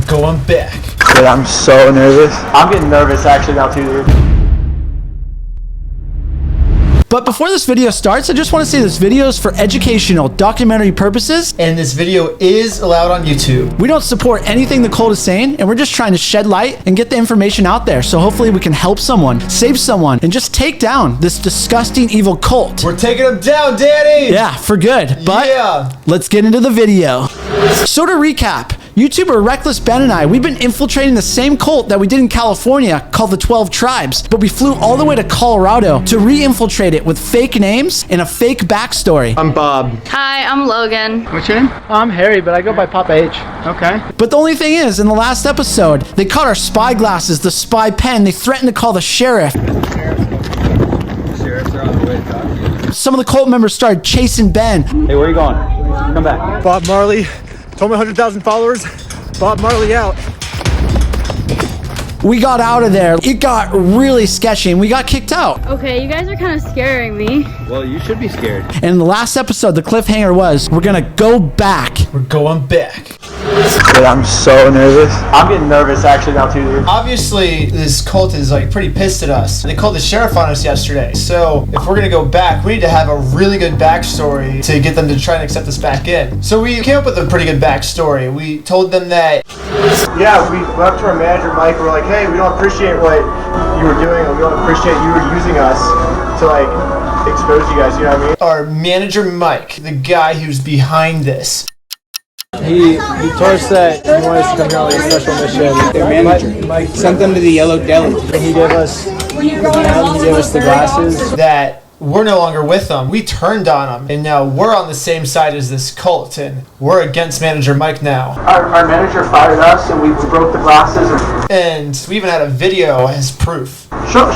We're going back. Dude, I'm so nervous. I'm getting nervous actually now too, dude. But before this video starts, I just want to say this video is for educational, documentary purposes. And this video is allowed on YouTube. We don't support anything the cult is saying, and we're just trying to shed light and get the information out there. So hopefully we can help someone, save someone, and just take down this disgusting, evil cult. We're taking them down, Danny! Yeah, for good. But yeah. Let's get into the video. So to recap, YouTuber Reckless Ben and I, we've been infiltrating the same cult that we did in California called the 12 Tribes, but we flew all the way to Colorado to re-infiltrate it with fake names and a fake backstory. I'm Bob. Hi, I'm Logan. What's your name? I'm Harry, but I go by Papa H. Okay. But the only thing is, in the last episode, they caught our spy glasses, the spy pen, they threatened to call the sheriff. Sheriffs are on the way to talk to you. Some of the cult members started chasing Ben. Hey, where are you going? Come back. Bob Marley told me 100,000 followers. Bob Marley out. We got out of there. It got really sketchy and we got kicked out. Okay, you guys are kind of scaring me. Well, you should be scared. And in the last episode, the cliffhanger was, we're gonna go back. We're going back. Dude, I'm so nervous. I'm getting nervous actually now too, dude. Obviously, this cult is like pretty pissed at us. They called the sheriff on us yesterday. So if we're gonna go back, we need to have a really good backstory to get them to try and accept us back in. So we came up with a pretty good backstory. We told them that... Yeah, we went up to our manager, Mike, and we're like, hey, we don't appreciate what you were doing, and we don't appreciate you were using us to, like, expose you guys, you know what I mean? Our manager, Mike, the guy who's behind this. He told us that he wanted us to come here on like a special mission. Their manager Mike sent them to the Yellow Deli. and he gave us the glasses. That we're no longer with them. We turned on them, and now we're on the same side as this cult, and we're against manager Mike now. Our manager fired us, and we broke the glasses. And we even had a video as proof. Show.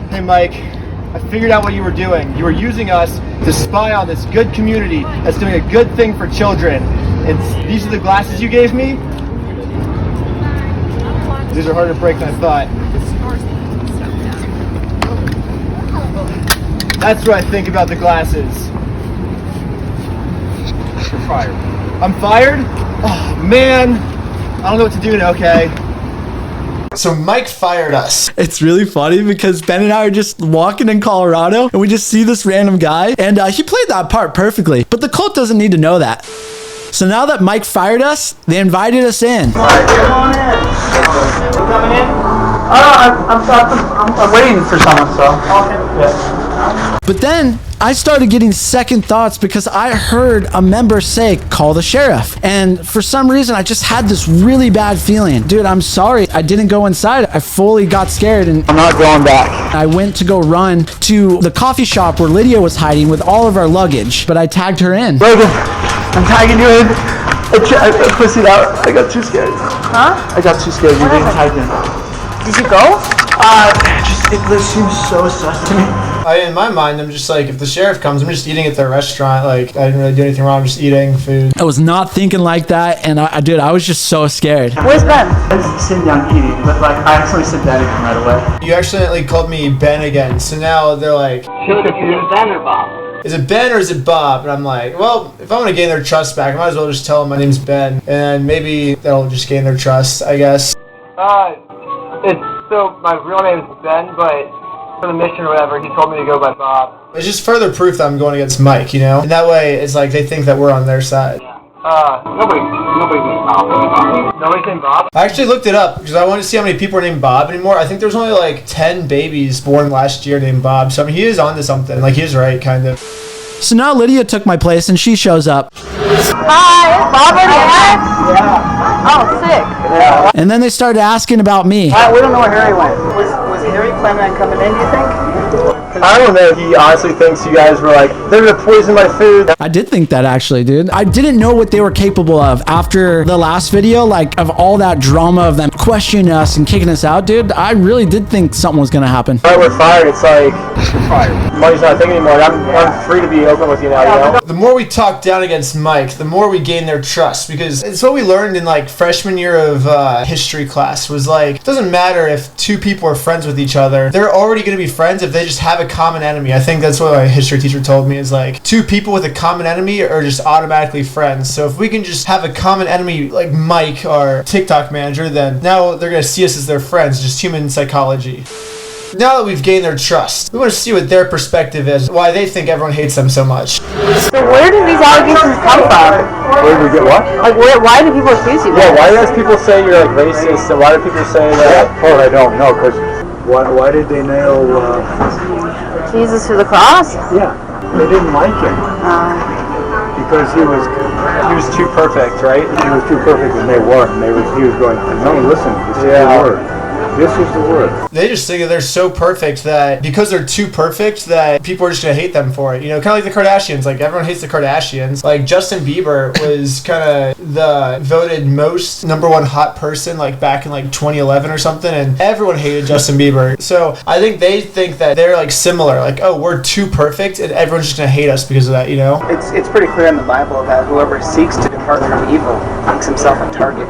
Hey Mike, I figured out what you were doing. You were using us to spy on this good community that's doing a good thing for children. And these are the glasses you gave me? These are harder to break than I thought. That's what I think about the glasses. You're fired. I'm fired? Oh man, I don't know what to do now, okay? So Mike fired us. It's really funny because Ben and I are just walking in Colorado and we just see this random guy and he played that part perfectly, but the cult doesn't need to know that. So now that Mike fired us, they invited us in. Come on in. You coming in? I'm waiting for someone, so. Okay. Yeah. But then I started getting second thoughts because I heard a member say, call the sheriff. And for some reason, I just had this really bad feeling. Dude, I'm sorry. I didn't go inside. I fully got scared and I'm not going back. I went to go run to the coffee shop where Lydia was hiding with all of our luggage, but I tagged her in. Logan, I'm tagging you in. I pussied out. I got too scared. Huh? I got too scared. You're being tagged in. Did you go? It seems so sus to me. In my mind, I'm just like, if the sheriff comes, I'm just eating at their restaurant. Like, I didn't really do anything wrong. I'm just eating food. I was not thinking like that, and I was just so scared. Where's Ben? I'm sitting down eating, but like I actually said that right away. You accidentally called me Ben again. So now they're like, Is it Ben or Bob? is it Ben or is it Bob? And I'm like, well, if I want to gain their trust back, I might as well just tell them my name's Ben. And maybe that'll just gain their trust, I guess. So my real name's Ben, but for the mission or whatever, he told me to go by Bob. It's just further proof that I'm going against Mike, you know? And that way, it's like they think that we're on their side. Nobody's named Bob. Nobody's named Bob? I actually looked it up because I wanted to see how many people are named Bob anymore. I think there's only like 10 babies born last year named Bob. So I mean, he is onto something. Like, he is right, kind of. So now Lydia took my place and she shows up. Hi, Bob already went? Yeah. Oh, sick. Yeah. And then they started asking about me. We don't know where Harry went. Was Harry planning on coming in, do you think? I don't know. He honestly thinks you guys were like, they're gonna poison my food. I did think that actually, dude. I didn't know what they were capable of after the last video, like of all that drama of them questioning us and kicking us out, dude. I really did think something was gonna happen. Alright, we're fired. It's like, we're fired. Money's not a thing anymore. I'm free to be open with you now, you know? The more we talk down against Mike, the more we gain their trust, because it's what we learned in like freshman year of history class was like, it doesn't matter if two people are friends with each other. They're already going to be friends if they just have a common enemy. I think that's what my history teacher told me, is like, two people with a common enemy are just automatically friends. So if we can just have a common enemy like Mike, our TikTok manager, then now they're going to see us as their friends, just human psychology. Now that we've gained their trust, we want to see what their perspective is, why they think everyone hates them so much. So where do these allegations come from? Where did we get what? Like, why do people accuse you? Yeah, why does people say you're like racist, and why do people say that? Oh, I don't know, because why did they nail, Jesus to the cross? yeah, they didn't like him. Because he was too perfect, right? He was too perfect and they weren't. And he was going, no, listen, this is the word. This is the word. They just think that they're so perfect that because they're too perfect that people are just going to hate them for it. You know, kind of like the Kardashians. Like, everyone hates the Kardashians. Like, Justin Bieber was kind of the voted most #1 hot person, like, back in, like, 2011 or something, and everyone hated Justin Bieber. So, I think they think that they're, like, similar. Like, oh, we're too perfect, and everyone's just going to hate us because of that, you know? It's pretty clear in the Bible that whoever seeks to depart from evil makes himself a target.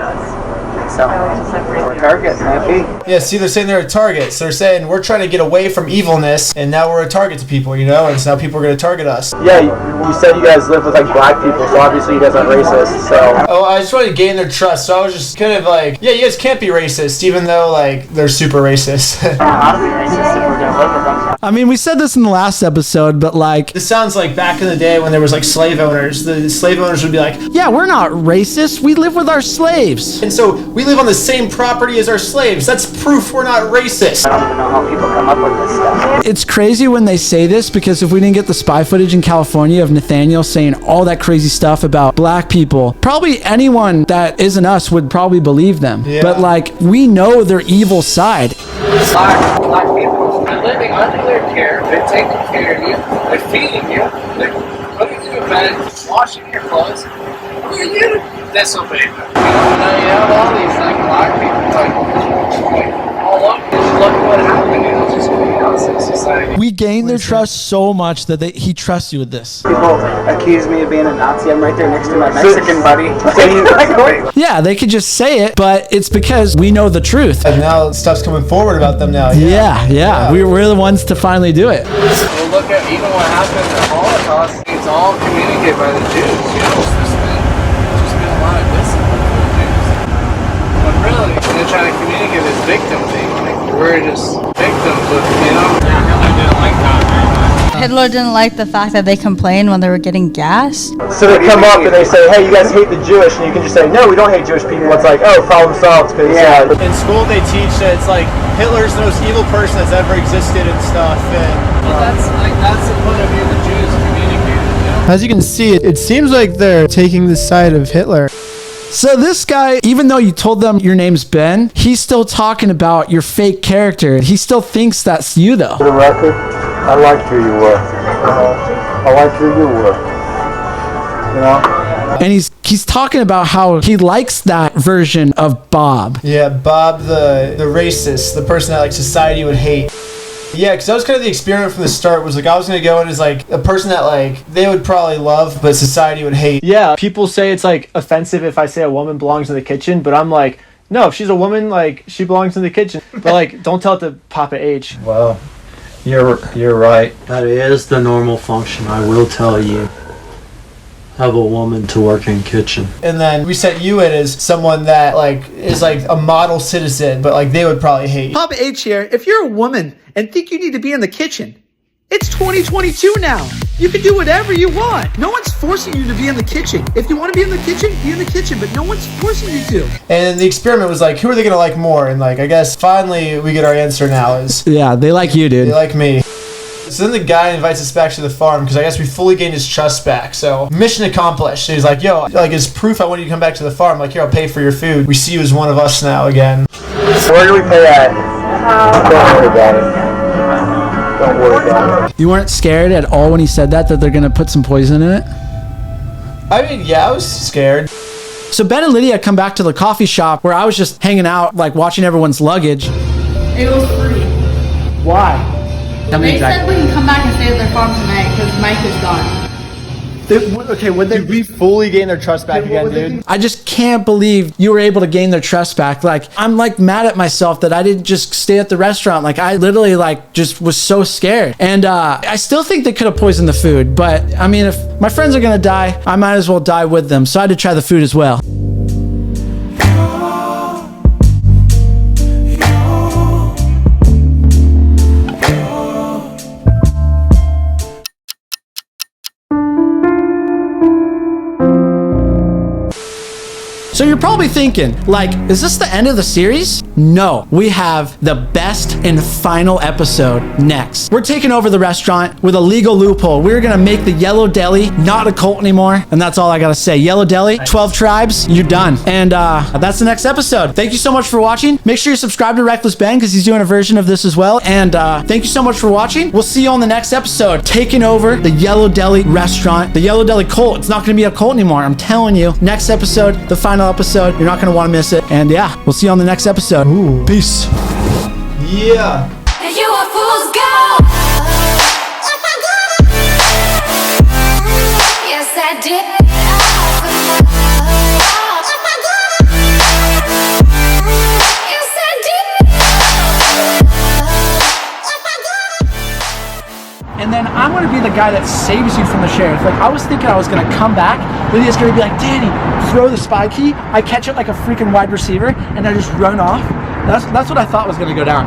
So, we're a target, maybe. Yeah, see, they're saying they're a target. So they're saying we're trying to get away from evilness, and now we're a target to people, you know? And so now people are going to target us. Yeah, you said you guys live with like black people, so obviously you guys aren't racist, so. Oh, I just wanted to gain their trust, so I was just kind of like, yeah, you guys can't be racist, even though, like, they're super racist. How to be racist if we're gonna live with them. I mean, we said this in the last episode, but like, This sounds like back in the day when there was, like, slave owners. The slave owners would be like, yeah, we're not racist. We live with our slaves. and so we live on the same property as our slaves. That's proof we're not racist. I don't even know how people come up with this stuff. It's crazy when they say this, because if we didn't get the spy footage in California of Nathaniel saying all that crazy stuff about black people, probably anyone that isn't us would probably believe them. Yeah. But like, we know their evil side. Black people, they're living under their care, they're taking care of you, they're feeding you, they're putting you in bed, washing your clothes. Who are you to disobey them? Now you have all these like black people like all over. Just look at what happened. It's just chaos in society. We gained their trust so much that he trusts you with this. People accuse me of being a Nazi. I'm right there next to my Mexican buddy. Like, wait. Yeah, they could just say it, but it's because we know the truth. And now stuff's coming forward about them now. Yeah. We're the ones to finally do it. Well, look at even what happened in the Holocaust. It's all communicated by the Jews. You know, there's been a lot of discipline for the Jews. But really, they're trying to communicate this victim thing. Like, we're just victims of, you know? Yeah, Hitler didn't like that very much. Hitler didn't like the fact that they complained when they were getting gas. So they come up and they say, hey, you guys hate the Jewish, and you can just say, no, we don't hate Jewish people. It's like, oh, problem solved. Cause, In school, they teach that it's like Hitler's the most evil person that's ever existed and stuff. And Well, that's the point of view the Jews communicated, you know? as you can see, it seems like they're taking the side of Hitler. So this guy, even though you told them your name's Ben, he's still talking about your fake character. He still thinks that's you, though. For the record, I liked who you were. I liked who you were. You know? And he's talking about how he likes that version of Bob. Yeah, Bob the racist, the person that like society would hate. Yeah, because that was kind of the experiment from the start, was like I was going to go in as like a person that like they would probably love, but society would hate. Yeah, people say it's like offensive if I say a woman belongs in the kitchen, but I'm like, no, if she's a woman, like she belongs in the kitchen. But like, don't tell it to Papa H. Well, you're right. That is the normal function, I will tell you. Have a woman to work in kitchen. And then we set you in as someone that like is like a model citizen, but like they would probably hate. Papa H here. If you're a woman and think you need to be in the kitchen, it's 2022 now. You can do whatever you want. No one's forcing you to be in the kitchen. If you want to be in the kitchen, be in the kitchen, but no one's forcing you to. And the experiment was like, who are they gonna like more? And like, I guess finally we get our answer now is Yeah, they like you, dude. they like me. So then the guy invites us back to the farm because I guess we fully gained his trust back. So mission accomplished. And he's like, yo, like as proof I want you to come back to the farm. Like, here, I'll pay for your food. We see you as one of us now again. Where do we pay at? Don't worry about it. Don't worry about it. You weren't scared at all when he said that they're going to put some poison in it? I mean, yeah, I was scared. So Ben and Lydia come back to the coffee shop where I was just hanging out, like watching everyone's luggage. It was free. Why? They said we can come back and stay at their farm tonight because Mike is gone. Okay, would they? Did we fully gain their trust back again, dude? I just can't believe you were able to gain their trust back. Like, I'm like mad at myself that I didn't just stay at the restaurant. Like, I literally like just was so scared. And I still think they could have poisoned the food. But I mean, if my friends are gonna die, I might as well die with them. So I had to try the food as well. So you're probably thinking, like, is this the end of the series? No, we have the best and final episode next. We're taking over the restaurant with a legal loophole. We're gonna make the Yellow Deli not a cult anymore. And that's all I gotta say. Yellow Deli, 12 tribes, you're done. And that's the next episode. Thank you so much for watching. Make sure you subscribe to Reckless Ben because he's doing a version of this as well. And thank you so much for watching. We'll see you on the next episode. Taking over the Yellow Deli restaurant, the Yellow Deli cult. It's not gonna be a cult anymore. I'm telling you. Next episode, the final episode. You're not gonna want to miss it. And yeah, we'll see you on the next episode. Ooh. Peace. Yeah. You a fool's gold. Yes, I did. Yes, I did. And then I'm gonna be the guy that saves you from the sheriff. Like, I was thinking I was gonna come back, Lydia's gonna be like, Danny, throw the spy key. I catch it like a freaking wide receiver, and I just run off. That's what I thought was gonna go down.